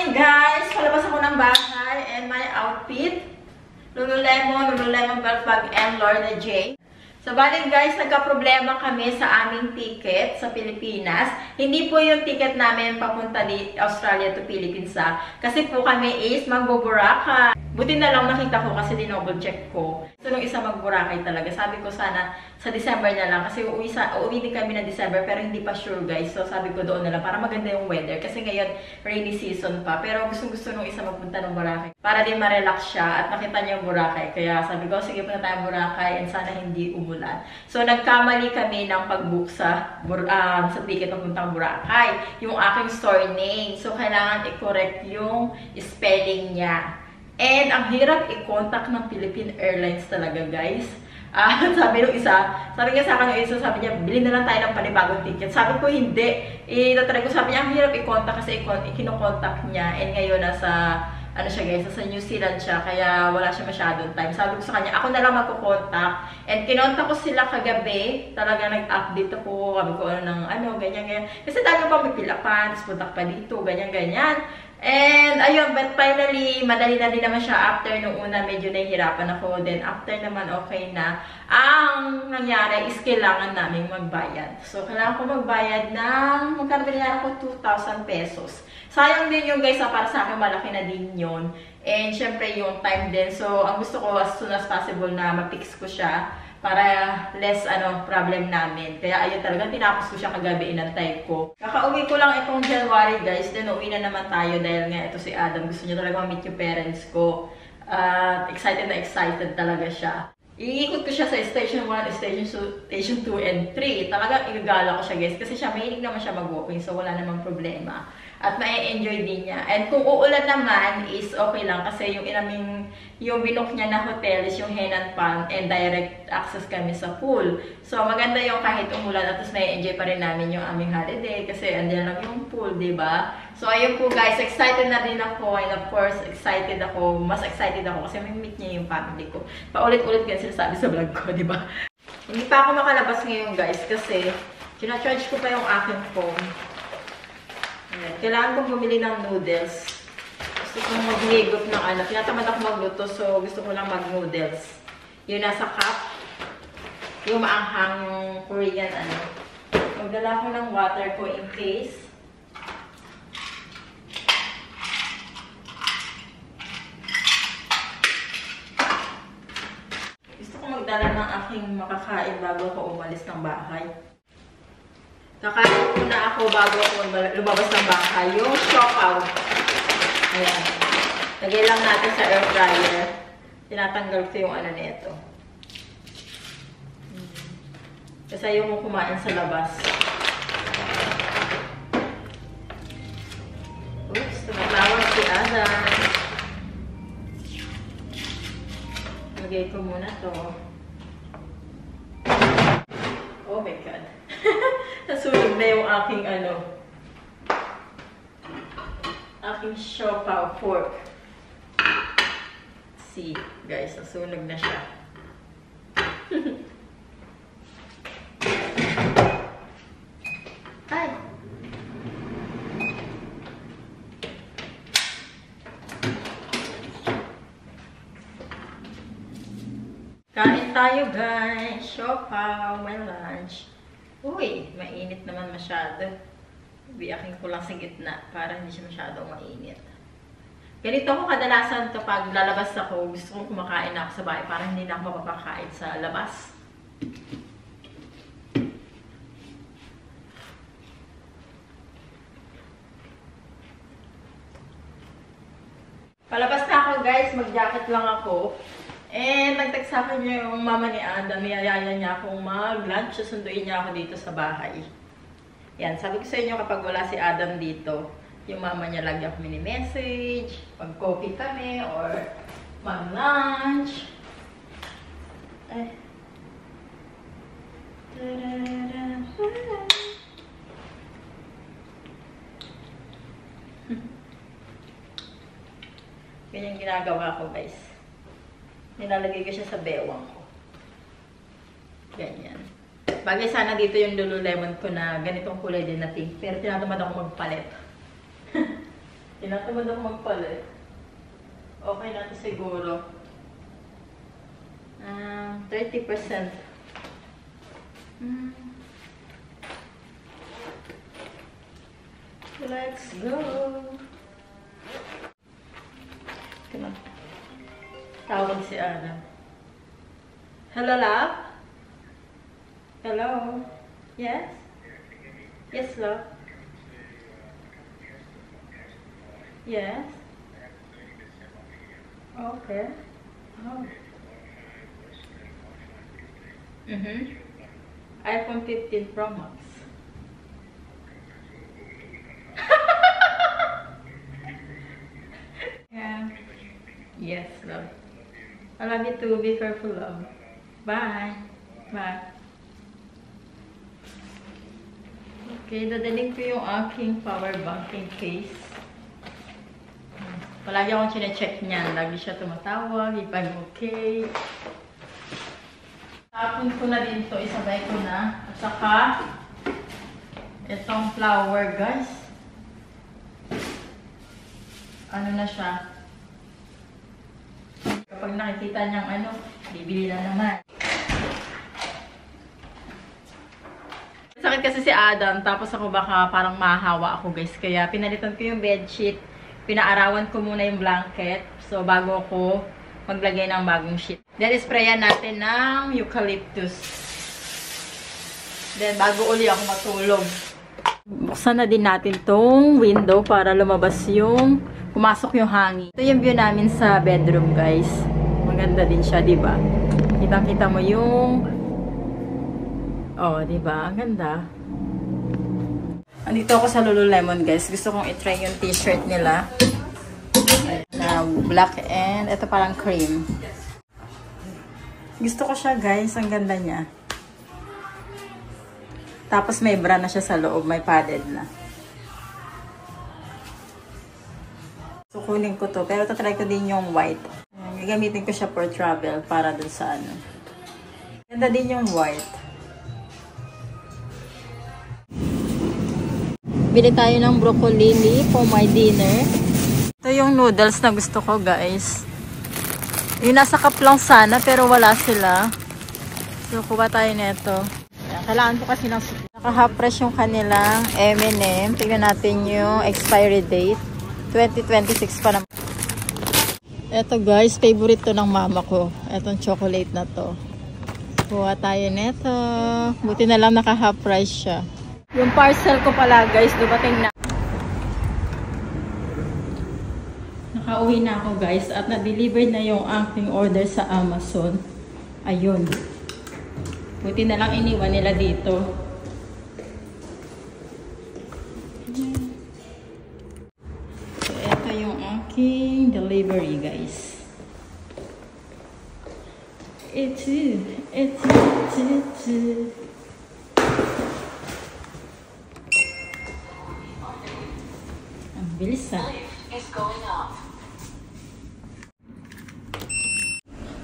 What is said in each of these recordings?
morning guys! Palabas ako ng bahay and my outfit. Lululemon belt bag and Lorna J. So, balik guys, nagka-problema kami sa aming ticket sa Pilipinas. Hindi po yung ticket namin papunta di Australia to Philippines kasi po kami is mag-Boracay. Buti na lang nakita ko kasi dinouble check ko. So, nung isa mag-Boracay talaga, sabi ko sana sa December na lang kasi uuwi din kami na December pero hindi pa sure guys. So, sabi ko doon na lang para maganda yung weather kasi ngayon rainy season pa. Pero gusto nung isa magpunta ng Boracay para din ma-relax siya at makita niya yung Boracay. Kaya sabi ko, sige punta tayo Boracay and sana hindi umulan. So, nagkamali kami ng pag-book sa ticket papuntang Boracay. Yung aking store name. So, kailangan i-correct yung spelling niya. And ang hirap i-contact ng Philippine Airlines talaga, guys. Sabi niya sa akin yung isa, sabi niya, bilhin na lang tayo ng panibagong ticket. Sabi ko, hindi. Itatry ko, sabi niya, ang hirap i-contact kasi kino-contact niya. And ngayon, nasa New Zealand siya, kaya wala siya masyadong time. Sabi ko sa kanya, ako na lang magko-contact. And kinontak ko sila kagabi. Talaga nag-update ako. Sabi ko, ganyan. Kasi dami pa may pilapan, tapos puntak pa dito, ganyan. And, ayun, but finally, madali na din naman siya. After nung una, medyo nahihirapan ako. Then, after naman, okay na. Ang nangyari is kailangan namin magbayad. So, kailangan ko magbayad ng, magkano binayaran ko? 2,000 pesos. Sayang din yung guys, para sa akin, malaki na din yun. And, syempre, yung time din. So, ang gusto ko, as soon as possible na ma-fix ko siya para less problem namin. Kaya ayun talaga, tinapos ko siya kagabi, inantay ko. Kakauwi ko lang itong January guys, then uwi na naman tayo dahil nga ito si Adam. Gusto niya talaga ma-meet yung parents ko. Excited na excited talaga siya. Iikot ko siya sa Station 1, Station 2, and 3. Talagang igagala ko siya guys kasi siya mahilig naman siya mag-walking so wala namang problema. At ma-enjoy din niya. And kung uulan naman is okay lang kasi yung binook niya na hotel is yung Henan Palm and direct access kami sa pool. So maganda yung kahit umulan at tapos ma-enjoy pa rin namin yung aming holiday kasi andyan lang yung pool, diba? So ayun po guys, excited na din ako and of course mas excited ako kasi may meet niya yung family ko. Paulit-ulit yan sinasabi sa vlog ko, diba? Hindi pa ako makalabas ngayon guys kasi kina-charge ko pa yung aking phone. Kailangan kong bumili ng noodles. Gusto kong maghigop ng tinatamad ako magluto, so gusto ko lang mag-noodles. Yung nasa cup, yung maanghang, yung Korean Magdala ko ng water ko in case. Gusto ko magdala ng aking makakain bago ako umalis ng bahay. Kakain muna ako bago ako lumabas ng bahay. Yung siopaw. Ayan. Lagay lang natin sa air fryer. Tinatanggal ko yung nito. Kasi ayaw mo kumain sa labas. Oops, tumatawag si Adam. Lagay ko muna to. Oh my God. Nasunog na yung aking aking siopaw pork. See, guys, nasunog na siya. Ay! Kain tayo, guys. Siopaw, my lunch. Uy, mainit naman masyado. Biyakin ko lang sa gitna para hindi siya masyadong mainit. Ganito ako kadalasan kapag lalabas ako, gusto kong kumakain na ako sa bahay para hindi na ako mapapakain sa labas. Palabas na ako guys, mag-jacket lang ako. And nagtext sa akin yung mama ni Adam, niyayaya niya akong mag-lunch, susunduin niya ako dito sa bahay. Yan, sabi ko sa inyo kapag wala si Adam dito, yung mama niya lagi ako mini-message, mag-coffee kami, or mag-lunch. Ganyan ginagawa ko guys. Nilalagay ko siya sa bewang ko. Ganyan. Bagay sana dito yung Lululemon ko na ganitong kulay din na pink. Pero tinatamad ako magpalit. Tinatamad ako magpalit. Okay na ito siguro. 30%. Let's go! Tawag si Adam. Hello, love? Hello? Yes? Yes, love? Yes? Okay. Oh. iPhone 15 Pro Max. Yeah. Yes, love. I love you too. Be careful, love. Bye. Bye. Okay, dadaling ko yung aking power banking case. Palagi akong chine-check niyan. Lagi siya tumatawag, if I'm okay. Tapon ko na din to, isabay ko na. At saka, itong flower, guys. Ano na siya? Kapag nakikita niyang ano, bibili na naman. Sakit kasi si Adam, tapos ako baka parang mahahawa ako, guys. Kaya pinalitan ko yung bedsheet. Pinaarawan ko muna yung blanket. So, bago ako maglagay ng bagong sheet. Then, sprayan natin ng eucalyptus. Then, bago uli ako matulog. Buksan na din natin tong window para lumabas yung, pumasok yung hangin. Ito yung view namin sa bedroom, guys. Maganda din siya, diba? Kitang-kita mo yung, oh, diba? Ang ganda. Andito ako sa Lululemon, guys. Gusto kong itry yung t-shirt nila. Na black and ito parang cream. Gusto ko siya, guys. Ang ganda niya. Tapos may bra na siya sa loob. May padded na. So, kunin ko to. Pero tatry ko din yung white. Gagamitin ko siya for travel para dun sa ano. Ganda din yung white. Bili tayo ng broccoli for my dinner. Ito yung noodles na gusto ko, guys. Yung nasa cup lang sana, pero wala sila. So, kuha tayo nito. Kailangan ko kasi ng soup. Naka-half price yung kanilang M&M. Tignan natin yung expiry date. 2026 pa naman. Ito, guys, favorite to ng mama ko. Itong chocolate na to. Kuha tayo nito. Buti na lang naka-half price siya. Yung parcel ko pala, guys, dumating na. Nakauwi na ako, guys, at na-deliver na yung aking order sa Amazon. Ayun. Buti na lang iniwan nila dito. So, ito yung aking delivery, guys. Ito. Bilis ah.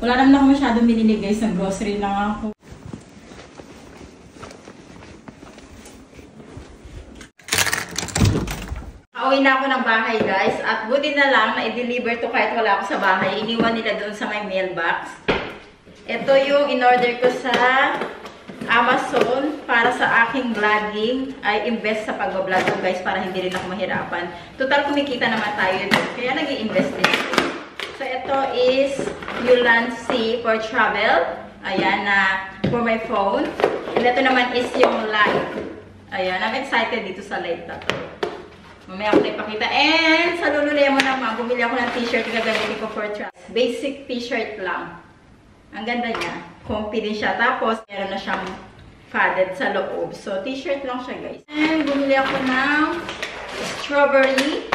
Wala naman ako masyadong binili, guys. Ng grocery lang ako. Pauwi na ako ng bahay, guys. At buti na lang na i-deliver to kahit wala ako sa bahay. Iniwan nila doon sa may mailbox. Ito yung in-order ko sa Amazon para sa aking vlogging. I invest sa pag-vlog ko, guys, para hindi rin ako mahirapan. Total, kumikita naman tayo doon. Kaya nag-i-invest din. So, ito is Ulanzi for travel. Ayan, for my phone. And ito naman is yung light. Ayan, I'm excited dito sa light na to. Mamaya ako na ipakita. And sa Lululemon naman, bumili ako ng t-shirt na gagamitin ko for travel. Basic t-shirt lang. Ang ganda niya. Comfy din siya. Tapos, meron na siyang padded sa loob. So, t-shirt lang siya, guys. And, bumili ako ng strawberry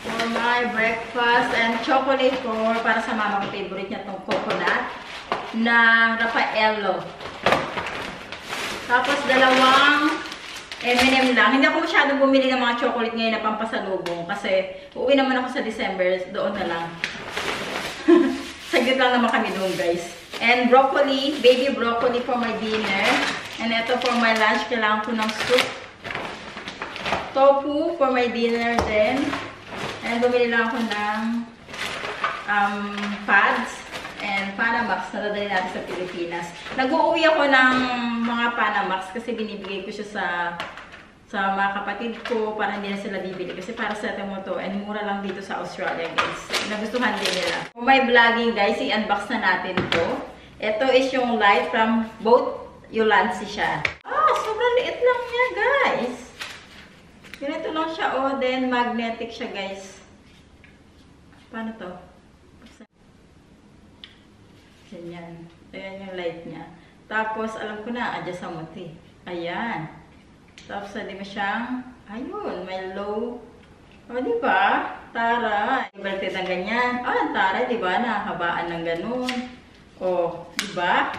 for my breakfast. And chocolate para sa mama ko. Favorite niya itong coconut na Raffaello. Tapos, dalawang M&M lang. Hindi ako masyadong bumili ng mga chocolate ngayon na pampasalubong. Kasi, uuwi naman ako sa December. Doon na lang. Saglit lang naman kami doon, guys. And broccoli, baby broccoli for my dinner. And ito for my lunch, kailangan ko ng soup. tofu for my dinner din. And bumili lang ako ng pads and Panamax na dadali natin sa Pilipinas. Nag-uuwi ako ng mga Panamax kasi binibigay ko siya sa mga kapatid ko para hindi na sila bibili. Kasi para sa mo to and mura lang dito sa Australia, guys. Nagustuhan din nila. For my vlogging, guys, i-unbox na natin to. Ito is yung light from both Ulanzi siya. Sobrang liit lang niya, guys. Ganito lang siya, oh. Then, magnetic siya, guys. Paano to? Ganyan. Ayan yung light niya. Tapos, alam ko na, adjust sa muti. Ayan. Tapos, hindi mo siyang, ayun, may low. O, diba? Tara. Ibaltid ng ganyan. Ang tara, diba? Nakahabaan ng ganun. O, diba?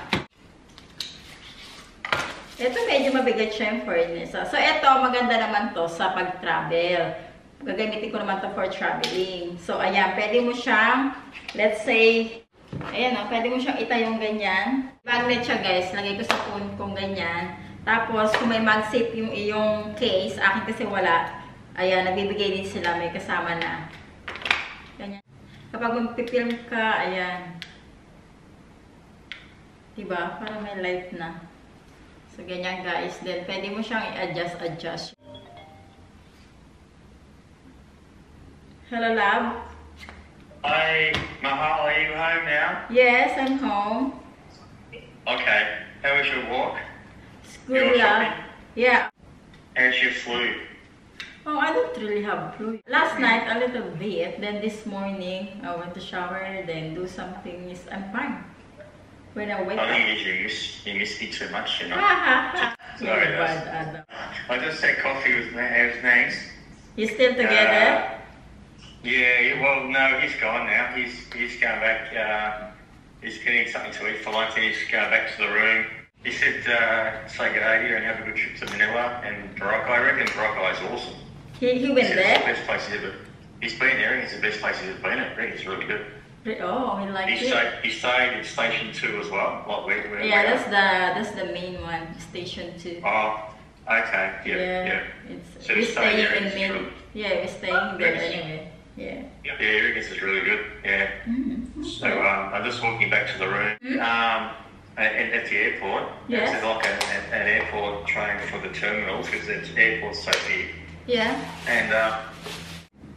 Ito medyo mabigat siya yung furnace. So, ito, maganda naman to sa pag-travel. Gagamitin ko naman to for traveling. So, ayan, pwede mo siyang, let's say, ayan o, pwede mo siyang itayong ganyan. Magnet siya, guys. Lagay ko sa phone kong ganyan. Tapos, kung may mag-zip yung iyong case, akin kasi wala. Ayan, nagbibigay din sila. May kasama na. Ganyan. Kapag magpipilm ka, ayan. Diba? Parang may light na. So, ganyan, guys. Then, pwede mo siyang i-adjust. Hello, love. Hi, Mahal, are you home now? Yes, I'm home. Okay. How was your walk? Good, love. Yeah. How's your flu? Oh, I don't really have flu. Last night, a little bit. Then this morning, I went to shower, then do something. I'm fine. When I wake up. I think you missed me too much, you know. Sorry, bad, Adam. I just had coffee with Max. You still together? Yeah, well, no, he's gone now. He's going back. He's getting something to eat for lunch, and he's going back to the room. He said, say good day here and have a good trip to Manila and Morocco. I reckon Morocco is awesome. He went there? It's the best place he's ever. He's been there, and it's the best place he's ever been at. I reckon it's really good. Oh, he liked it. He stayed at Station 2 as well. Like where yeah, that's the main one, Station 2. Oh, okay. Yeah. So we're staying in main. Yeah, we're staying there anyway. Yeah. Yeah, I reckon it's really good. Yeah. So I'm just walking back to the room. At the airport. Yes. It's like an airport train for the terminals because the airport's so big. Yeah. And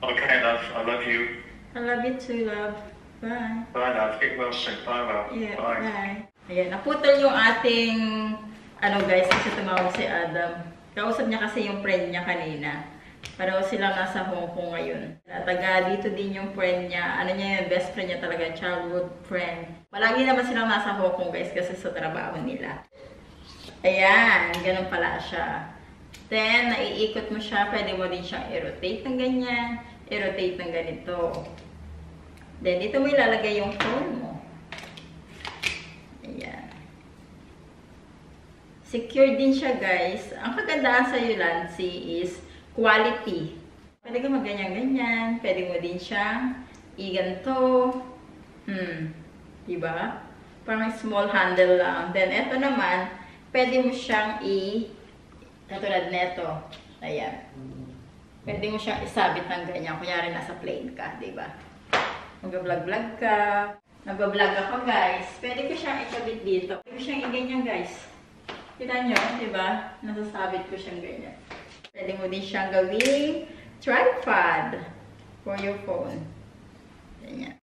okay, love. I love you. I love you too, love. Bye. Bye, love. Get well soon. Bye, love. Yeah, bye. Bye. Ayan, naputol yung ating, guys, kasi tumawag si Adam. Kausap niya kasi yung friend niya kanina. Pareho silang nasa Hong Kong ngayon. Taga dito din yung friend niya. Ano niya yung best friend niya talaga, childhood friend. Palagi naman silang nasa Hong Kong, guys, kasi sa trabaho nila. Ayan, ganun pala siya. Then, naiikot mo siya. Pwede mo din siyang i-rotate ng ganyan. I-rotate ng ganito. Then, dito mo ilalagay yung phone mo. Ayan. Secure din siya, guys. Ang kagandahan sa Ulanzi is quality. Pwede ka magganyan-ganyan. Pwede mo din siyang iganto. Diba? Parang small handle lang. Then, ito naman, pwede mo siyang katulad neto. Ayan. Pwede mo siyang isabit ng ganyan. Kunyari nasa plane ka, diba? Mag-vlog-vlog ka. Nag-vlog ako, guys. Pwede ko siyang ikabit dito. Pwede ko siyang iganyan, guys. Kita nyo, diba? Nasasabit ko siyang ganyan. Pwede mo din siyang gawing tripod for your phone. Ganyan.